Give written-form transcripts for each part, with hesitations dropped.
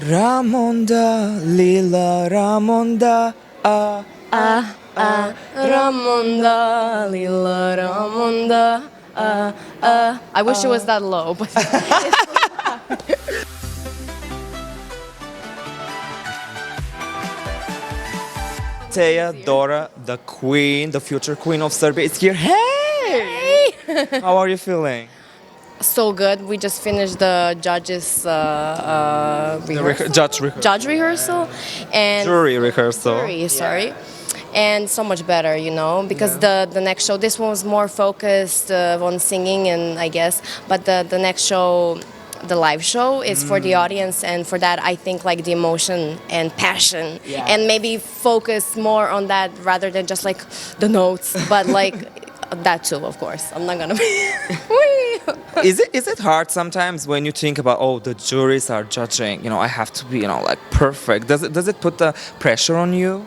Ramonda, Lila Ramonda, Ramonda, Lila Ramonda. I wish it was that low, but Teya Dora, the queen, the future queen of Serbia, is here. Hey! How are you feeling? so good. We just finished the judges rehearsal. Judge rehearsal and Jury rehearsal. jury, sorry. And so much better, because the next show, this one was more focused on singing, and I guess, but the next show, the live show, is for the audience, and for that I think like the emotion and passion, and maybe focus more on that rather than just like the notes, but like that too, of course. I'm not gonna be. Is it hard sometimes when you think about, oh, the juries are judging, I have to be, like perfect. Does it put the pressure on you?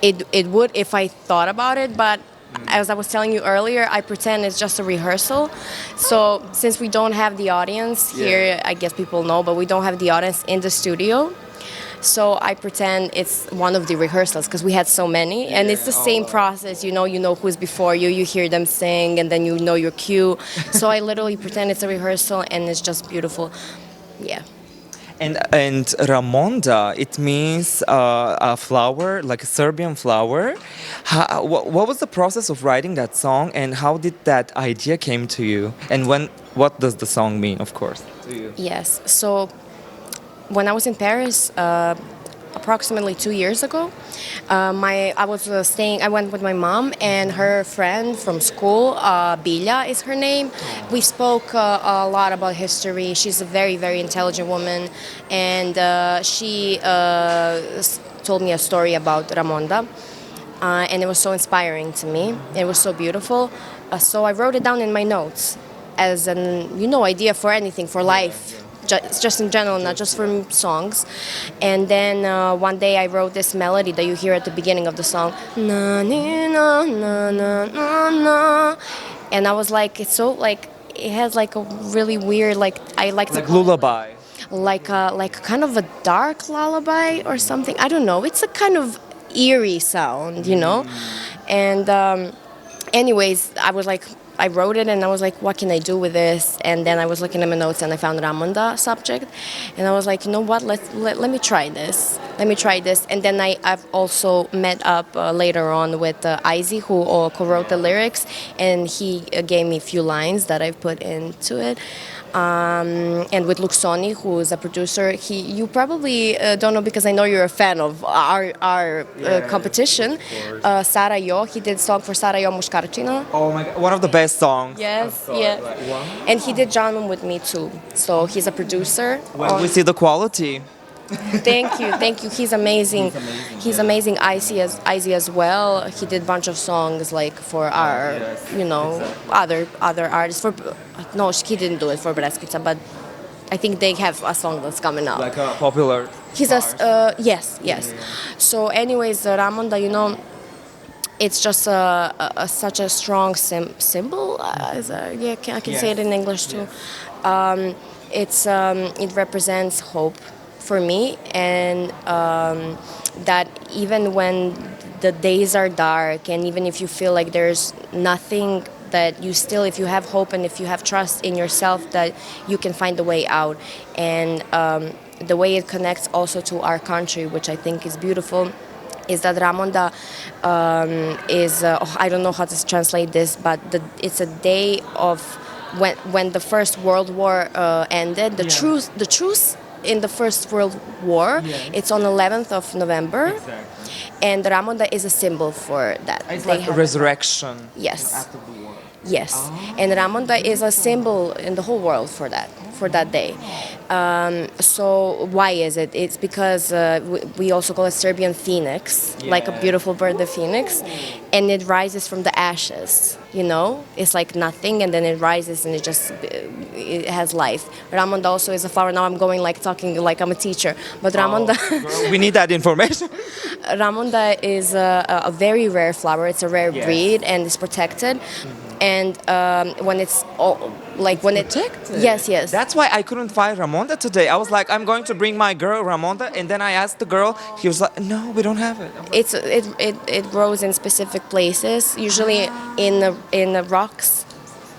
It would if I thought about it, but as I was telling you earlier, I pretend it's just a rehearsal. So since we don't have the audience here, I guess people know, but we don't have the audience in the studio. So I pretend it's one of the rehearsals because we had so many, and it's the same process. You know who's before you. You hear them sing, and then you know your cue. So I literally pretend it's a rehearsal, and it's just beautiful. Yeah. And Ramonda, it means a flower, like a Serbian flower. What was the process of writing that song, and how did that idea came to you? And what does the song mean, of course, to you? Yes. So when I was in Paris, approximately 2 years ago, I went with my mom and her friend from school. Bilja is her name. We spoke a lot about history. She's a very, very intelligent woman, and she told me a story about Ramonda, and it was so inspiring to me. It was so beautiful. So I wrote it down in my notes as an idea for anything, for life. Just in general, not just for songs. And then one day I wrote this melody that you hear at the beginning of the song. Na, ni, na, na, na, na, na. And I was like, it's so like, it has like a really weird, like, I like to Like lullaby. like kind of a dark lullaby or something. I don't know. It's a kind of eerie sound, And anyways, I wrote it and I was like, what can I do with this? And then I was looking at my notes and I found Ramonda subject. And I was like, you know what, let me try this. Let me try this. And then I've also met up later on with Izzy, who co-wrote the lyrics. And he gave me a few lines that I've put into it. And with Luxoni, who is a producer, you probably don't know because I know you're a fan of our competition. Sarajevo, he did song for Sarajevo Muškarčina. Oh my God, one of the best songs. Yes, yeah. And he did Janum with me too. So he's a producer. When we see the quality. Thank you. He's amazing. He's amazing. Izzy as well. He did a bunch of songs like for our, other artists. No, he didn't do it for Breskica, but I think they have a song that's coming out. Like a popular. He's yes. So, anyways, Ramonda, it's just such a strong symbol. I can say it in English too. It represents hope for me, and that even when the days are dark, and even if you feel like there's nothing, that you still, if you have hope and if you have trust in yourself, that you can find a way out. And the way it connects also to our country, which I think is beautiful, is that Ramonda is, I don't know how to translate this, but it's a day of when the First World War ended, the truce in the First World War. It's on 11th of November. Exactly. And Ramonda is a symbol for that. It's like a resurrection. Yes. After the war. Yes. And Ramonda is a symbol in the whole world for that day. So why is it? It's because we also call it Serbian phoenix, like a beautiful bird, the phoenix, and it rises from the ashes. It's like nothing, and then it rises, and it has life. Ramonda also is a flower. Now I'm talking like I'm a teacher, but Ramonda. We need that information. Ramonda is a very rare flower. It's a rare breed, and it's protected. And when it's like when it. Protected. Yes, yes. That's why I couldn't find Ramonda today. I was like, I'm going to bring my girl Ramonda, and then I asked the girl. He was like, No, we don't have it. I was like, It grows in specific places, usually in the rocks.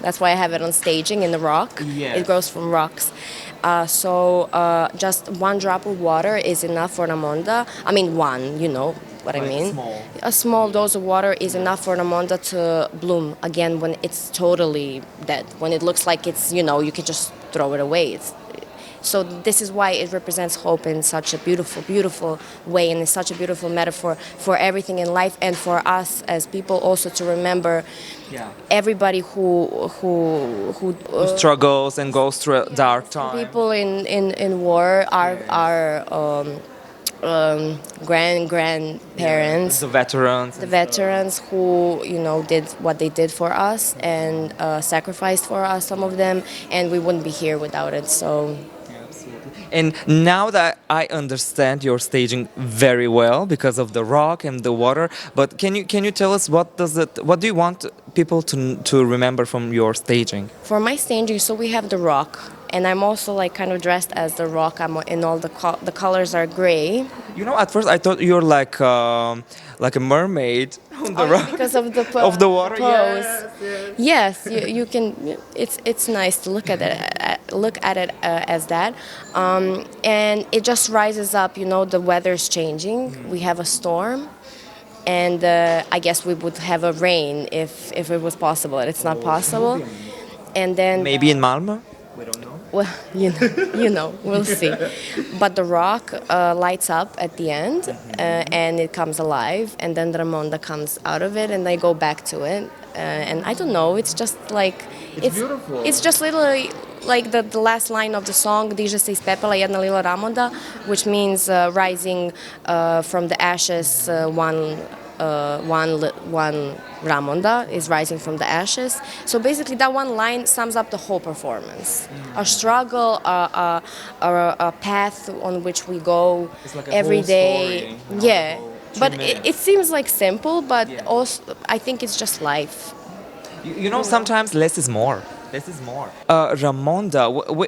That's why I have it on staging in the rock. Yes. It grows from rocks. Just one drop of water is enough for Ramonda. I mean, one, you know what I Like mean. small. A small dose of water is enough for Ramonda to bloom again when it's totally dead. When it looks like it's, you can just throw it away. So this is why it represents hope in such a beautiful, beautiful way, and is such a beautiful metaphor for everything in life, and for us as people also to remember everybody who who struggles and goes through a dark time. people in war are grandparents. The veterans. The veterans who did what they did for us and sacrificed for us, some of them, and we wouldn't be here without it. So. And now that I understand your staging very well because of the rock and the water, but can you tell us what do you want people to remember from your staging? For my staging, so we have the rock, and I'm also like kind of dressed as the rock. I'm in all the colors are gray. At first I thought you're like a mermaid on the rock Because of the of the water. pose. Yes. Yes, you can. It's nice to look at it as that, and it just rises up. The weather's changing. We have a storm, and I guess we would have a rain if it was possible. And it's not possible, and then Maybe in Malmö. We don't know. well, we'll see. But the rock lights up at the end, and it comes alive, and then Ramonda comes out of it, and they go back to it. And I don't know, it's just like... It's beautiful. It's just literally like the last line of the song, Diže se iz pepela jedna lila Ramonda, which means rising from the ashes, one Ramonda is rising from the ashes. So basically that one line sums up the whole performance. A struggle, a path on which we go It's like a every whole day. story, Yeah. the whole But minutes. it seems like simple, but also I think it's just life. Sometimes less is more. Less is more. Ramonda,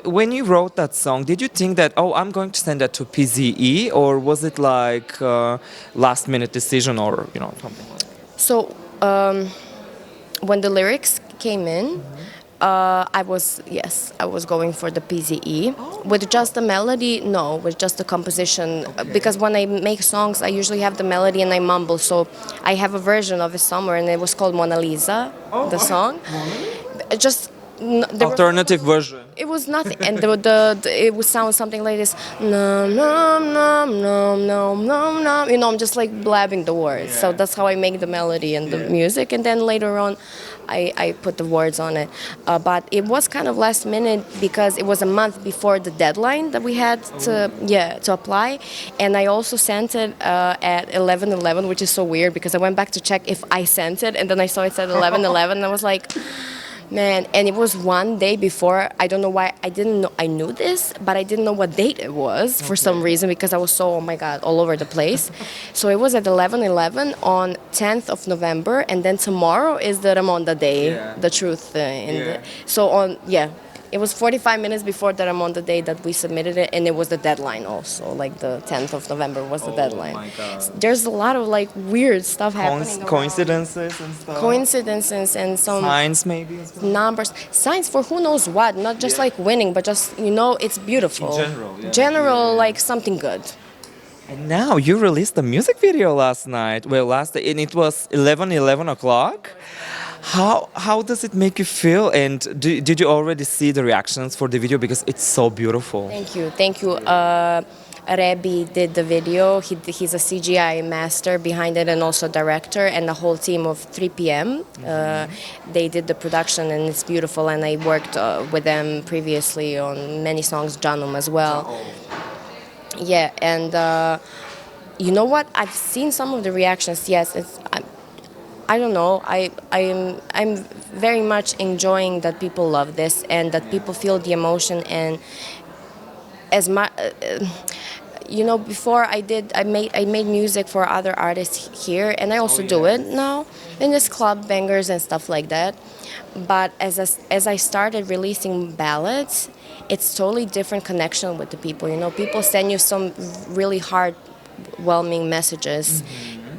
when you wrote that song, did you think that, I'm going to send that to PZE, or was it like last minute decision or, something like that? So when the lyrics came in, I was going for the PZE. With just the melody, no, with just the composition. Okay. Because when I make songs, I usually have the melody and I mumble. So I have a version of it somewhere, and it was called Mona Lisa, the song. Just Alternative version. it was nothing, and it would sound something like this. Nom nom nom nom nom nom nom. I'm just like blabbing the words. So that's how I make the melody and the music, and then later on, I put the words on it. But it was kind of last minute because it was a month before the deadline that we had to apply, and I also sent it at 11:11, which is so weird because I went back to check if I sent it, and then I saw it said 11:11, and I was like. Man, and it was one day before. I don't know why I didn't know. I knew this, but I didn't know what date it was for some reason because I was so, oh my God, all over the place. So it was at 11:11 on 10th of November, and then tomorrow is the Ramonda Day, the truth. It was 45 minutes before the Ramonda Day that we submitted it, and it was the deadline also. Like the 10th of November was the deadline. My God. There's a lot of like weird stuff happening. around. Coincidences and stuff. Coincidences and some Signs maybe as well. numbers, signs for who knows what, not just like winning, but just it's beautiful. In general, yeah. General, like something good. And now you released a music video last night. Well, last day, and it was 11 o'clock. How does it make you feel? And did you already see the reactions for the video, because it's so beautiful? Thank you. Rebi did the video. He's a CGI master behind it and also director, and the whole team of 3PM. They did the production, and it's beautiful. And I worked with them previously on many songs, Janum as well. Yeah, and you know what? I've seen some of the reactions. Yes, I don't know. I'm very much enjoying that people love this and that people feel the emotion, and as much you know, before I made music for other artists here, and I also do it now in this club bangers and stuff like that. But as I started releasing ballads, it's totally different connection with the people. You know, people send you some really heartwarming messages,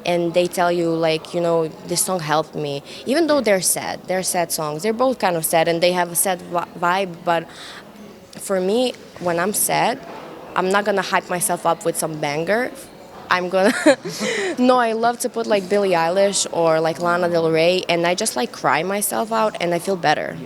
and they tell you like, you know, this song helped me, even though they're sad songs. They're both kind of sad, and they have a sad vibe. But for me, when I'm sad, I'm not gonna hype myself up with some banger. I'm gonna no, I love to put like Billie Eilish or like Lana Del Rey, and I just like cry myself out and I feel better.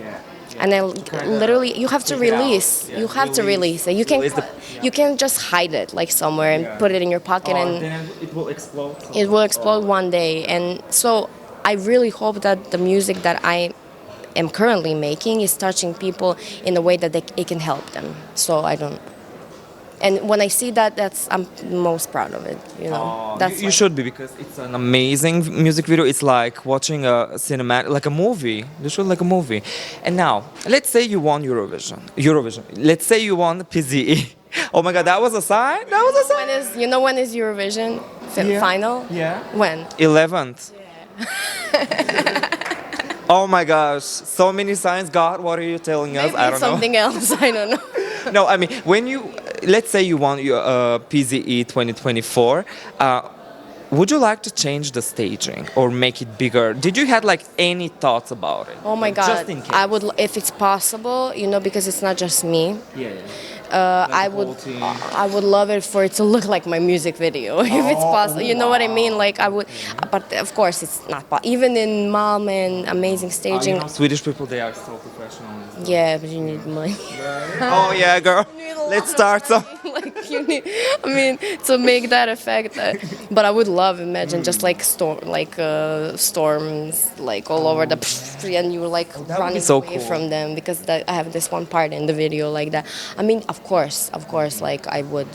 And I literally, you have to release. You have to release it. You can just hide it like somewhere and put it in your pocket, and then it will explode. it will explode one day. And so I really hope that the music that I am currently making is touching people in a way that it can help them. So I don't. And when I see that, I'm most proud of it. You know, You should be, because it's an amazing music video. It's like watching a cinematic, like a movie. Literally like a movie. And now, let's say you won Eurovision. Let's say you won PZE. Oh my God, that was a sign. That was a sign. When is Eurovision final? Yeah. When? 11th. Oh my gosh, so many signs. God, what are you telling us? Maybe I don't know. something else. I don't know. No, I mean, let's say you won your PZE 2024, would you like to change the staging or make it bigger? Did you had like any thoughts about it? Oh my God, Just in case. I would, if it's possible, you know, because it's not just me. Yeah. I would love it for it to look like my music video, if it's possible. You know what I mean? Like I would, but of course it's not possible. Even in Mom and amazing staging. You know, Swedish people, they are so professional. Yeah, but you need money. Oh yeah, girl. Let's start some. Like you need, I mean, to make that effect. But I would imagine just like storms, like all over the, and you like running so away cool. from them, because I have this one part in the video like that. I mean, of course, like I would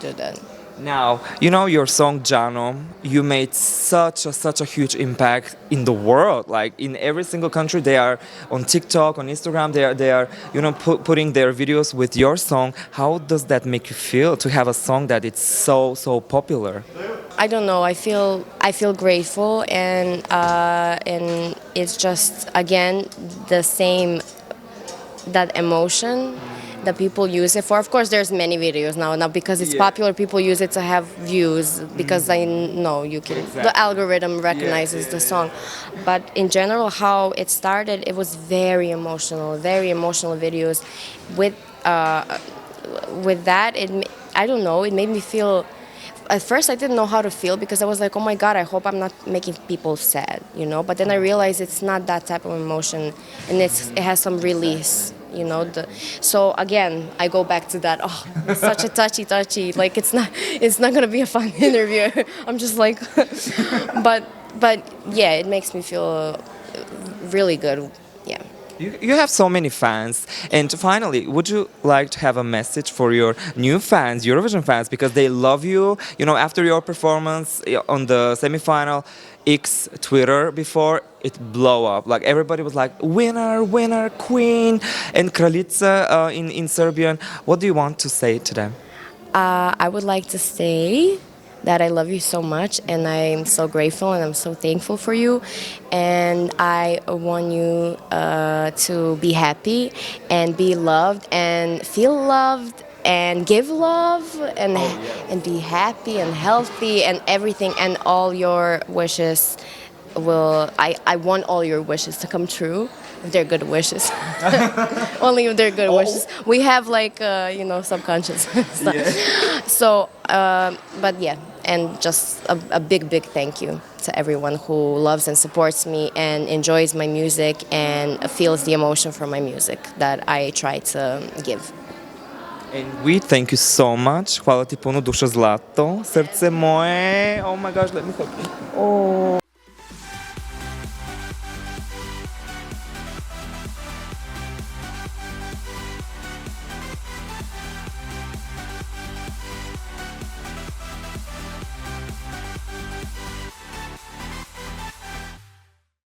do that. Now, you know your song Jano, you made such a huge impact in the world. Like in every single country, they are on TikTok, on Instagram, they are you know putting their videos with your song. How does that make you feel to have a song that it's so popular? I don't know. I feel grateful, and it's just again the same, that emotion that people use it for. Of course, there's many videos now because it's popular. People use it to have views, because I know you can. The algorithm recognizes the song, but in general, how it started, it was very emotional videos. With that, I don't know. It made me feel. At first, I didn't know how to feel, because I was like, oh my God, I hope I'm not making people sad, you know. But then I realized it's not that type of emotion, and it has some release. You know, so again, I go back to that. Oh, it's such a touchy. Like it's not gonna be a fun interview. I'm just like, but yeah, it makes me feel really good. Yeah. You have so many fans, and finally, would you like to have a message for your new fans, Eurovision fans, because they love you? You know, after your performance on the semifinal, X Twitter before it blow up. Like everybody was like, winner, queen, and Kraljica in Serbian. What do you want to say to them? I would like to say that I love you so much, and I'm so grateful and I'm so thankful for you, and I want you to be happy and be loved and feel loved and give love and be happy and healthy and everything, and all your wishes I want all your wishes to come true, if they're good wishes. Only if they're good wishes. We have like subconscious stuff. Yeah. So but yeah, and just a big thank you to everyone who loves and supports me and enjoys my music and feels the emotion from my music that I try to give. And we thank you so much. Hvala ti puno, duša zlato, srce moje. Oh my gosh, let me hug you. Oh.